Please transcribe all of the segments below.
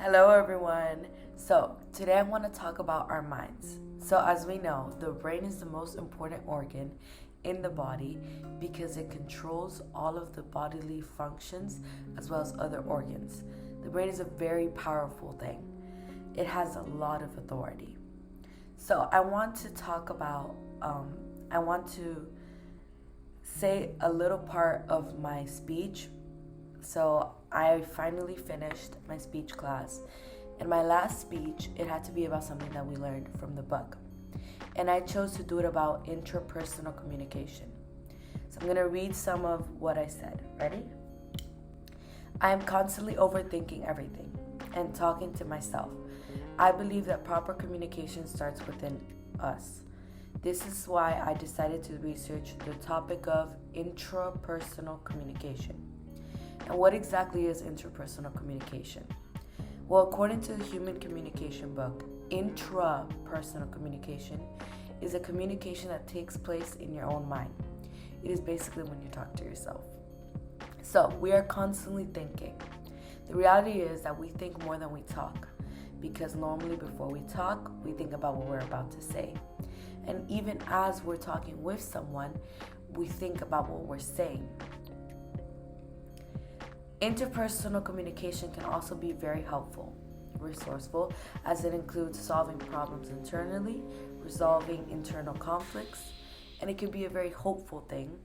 Hello everyone. So today I want to talk about our minds. So as we know, the brain is the most important organ in the body because it controls all of the bodily functions as well as other organs. The brain is a very powerful thing. It has a lot of authority. So I want to talk about, I want to say a little part of my speech. So I finally finished my speech class. In my last speech, it had to be about something that we learned from the book. And I chose to do it about interpersonal communication. So I'm going to read some of what I said. Ready? I am constantly overthinking everything and talking to myself. I believe that proper communication starts within us. This is why I decided to research the topic of intrapersonal communication. And what exactly is interpersonal communication? Well, according to the Human Communication book, intrapersonal communication is a communication that takes place in your own mind. It is basically when you talk to yourself. So we are constantly thinking. The reality is that we think more than we talk, because normally before we talk, we think about what we're about to say. And even as we're talking with someone, we think about what we're saying. Interpersonal communication can also be very helpful, resourceful, as it includes solving problems internally, resolving internal conflicts, and it can be a very hopeful thing,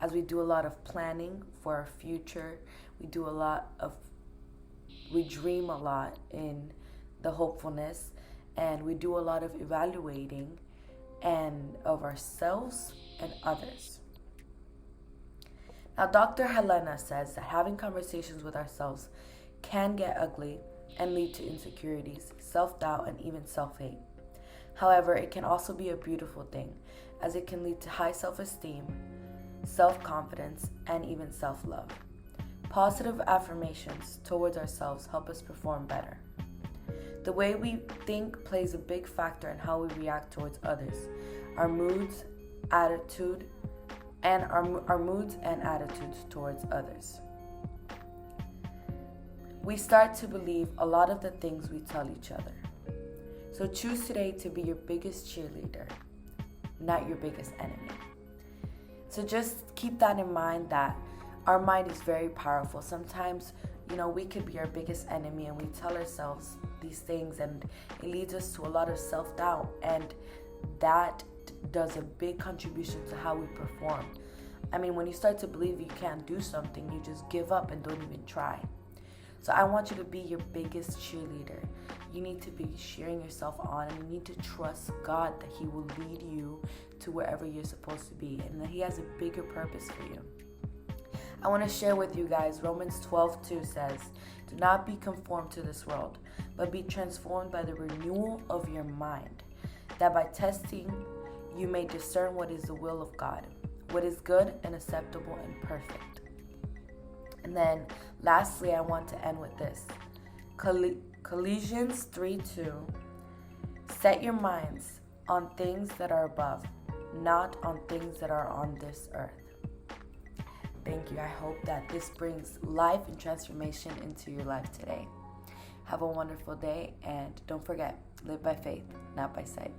as we do a lot of planning for our future. We dream a lot in the hopefulness, and we do a lot of evaluating and of ourselves and others. Now, Dr. Helena says that having conversations with ourselves can get ugly and lead to insecurities, self-doubt, and even self-hate. However, it can also be a beautiful thing, as it can lead to high self-esteem, self-confidence, and even self-love. Positive affirmations towards ourselves help us perform better. The way we think plays a big factor in how we react towards others, our moods, and attitudes towards others. We start to believe a lot of the things we tell each other. So choose today to be your biggest cheerleader, not your biggest enemy. So just keep that in mind, that our mind is very powerful. Sometimes, we could be our biggest enemy and we tell ourselves these things, and it leads us to a lot of self-doubt, and that does a big contribution to how we perform. When you start to believe you can't do something, you just give up and don't even try. So I want you to be your biggest cheerleader. You need to be cheering yourself on, and you need to trust God that He will lead you to wherever you're supposed to be, and that He has a bigger purpose for you. I want to share with you guys, Romans 12:2 says, "Do not be conformed to this world, but be transformed by the renewal of your mind, that by testing you may discern what is the will of God, what is good and acceptable and perfect." And then lastly, I want to end with this. Colossians 3:2, "Set your minds on things that are above, not on things that are on this earth." Thank you. I hope that this brings life and transformation into your life today. Have a wonderful day, and don't forget, live by faith, not by sight.